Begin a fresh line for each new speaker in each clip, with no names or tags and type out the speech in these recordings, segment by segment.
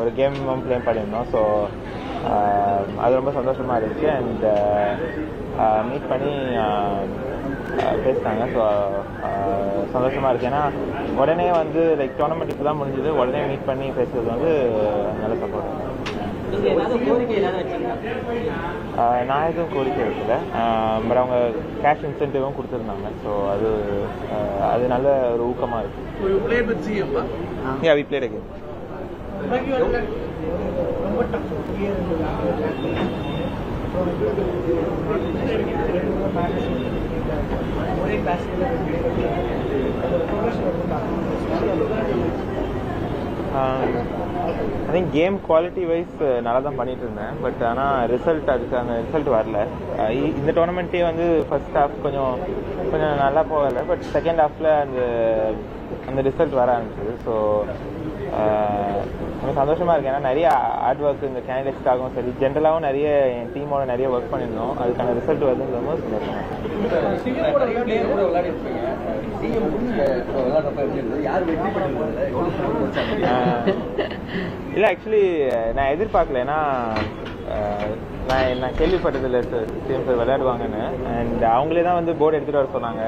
ஒரு game play பண்ணியிருந்தோம். So அது ரொம்ப சந்தோஷமாக இருந்துச்சு. அண்ட் மீட் பண்ணி பேசினாங்க. ஸோ சந்தோஷமாக இருக்குது. ஏன்னா உடனே வந்து லைக் டோர்னமெண்ட் இப்போ தான் முடிஞ்சது, உடனே மீட் பண்ணி பேசுறது வந்து நல்ல சப்போர்ட். நான் எதுவும் கோரிக்கை வைக்கல. பட் அவங்க கேஷ் இன்சென்டிவும் கொடுத்துருந்தாங்க. ஸோ அது நல்ல ஒரு ஊக்கமாக இருக்குது. Yeah, we played again. I think game quality wise நல்லா தான் பண்ணிட்டு இருந்தேன். பட் ஆனால் அதுக்கான ரிசல்ட் வரல. இந்த டோர்னமெண்ட்டே வந்து ஃபர்ஸ்ட் ஹாஃப் கொஞ்சம் நல்லா போகலை. பட் செகண்ட் ஹாஃபில் அந்த ரிசல்ட் வர ஆரம்பிச்சது. ஸோ எனக்கு சந்தோஷமாக இருக்குது. ஏன்னா நிறைய ஹார்ட் ஒர்க் இந்த கேண்டிடேட்ஸ்க்காகவும் சரி, ஜென்ரலாகவும் நிறைய என் டீமோட நிறைய ஒர்க் பண்ணியிருந்தோம். அதுக்கான ரிசல்ட் வருதுன்ற போது சந்தோஷமாக. இல்லை, ஆக்சுவலி நான் எதிர்பார்க்கல. ஏன்னா நான் கேள்விப்பட்டதில்லை சிஎம் சார் விளையாடுவாங்கன்னு. அண்ட் அவங்களே தான் வந்து போர்டு எடுத்துகிட்டு வர சொன்னாங்க.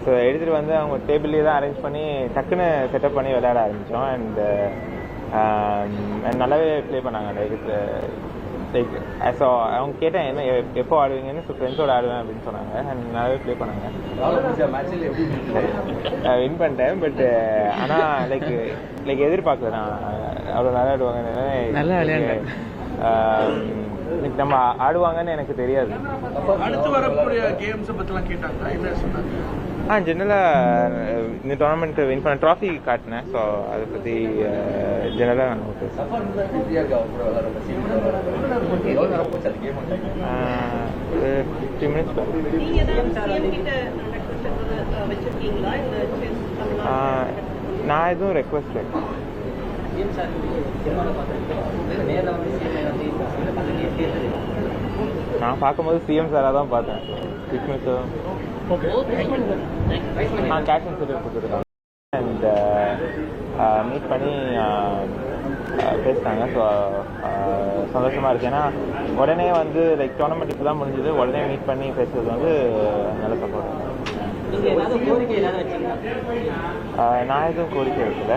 ஸோ எடுத்துகிட்டு வந்து அவங்க டேபிள்லேயே தான் அரேஞ்ச் பண்ணி டக்குன்னு செட்டப் பண்ணி விளையாட ஆரம்பித்தோம். அண்ட் நல்லாவே ப்ளே பண்ணாங்க. லைக் ஸோ அவங்க கேட்டேன் என்ன எப்போ ஆடுவீங்கன்னு. ஸோ ஃப்ரெண்ட்ஸோடு ஆடுவேன் அப்படின்னு சொன்னாங்க. அண்ட் நல்லாவே ப்ளே பண்ணாங்க. வின் பண்ணிட்டேன். பட் ஆனால் லைக் எதிர்பார்க்கல நான் அவ்வளோ நல்லா ஆடுவாங்கன்னு. நல்லா விளையாண்டேன். நம்ம ஆடுவாங்கன்னு எனக்கு தெரியாது. ஜெனரலாக இந்த டோர்னமெண்ட் வின் பண்ண ட்ராஃபி காட்டினேன். ஸோ அதை பற்றி ஜெனரலாக நான் பேசுகிறேன். 50 minutes. நான் எதுவும் ரெக்வஸ்ட் நான் பார்க்கும்போது சிஎம் சாராக தான் பார்த்தேன். கேஷ் இன்சென்டிவ் கொடுத்துருக்காங்க. அண்ட் மீட் பண்ணி பேசினாங்க. ஸோ சந்தோஷமாக இருக்குது. ஏன்னா உடனே வந்து லைக் டோர்னமெண்ட் இப்போ தான் முடிஞ்சது, உடனே மீட் பண்ணி பேசுறது வந்து நல்ல சப்போர்ட். நான் எதுவும் கோரிக்கை வைக்கல.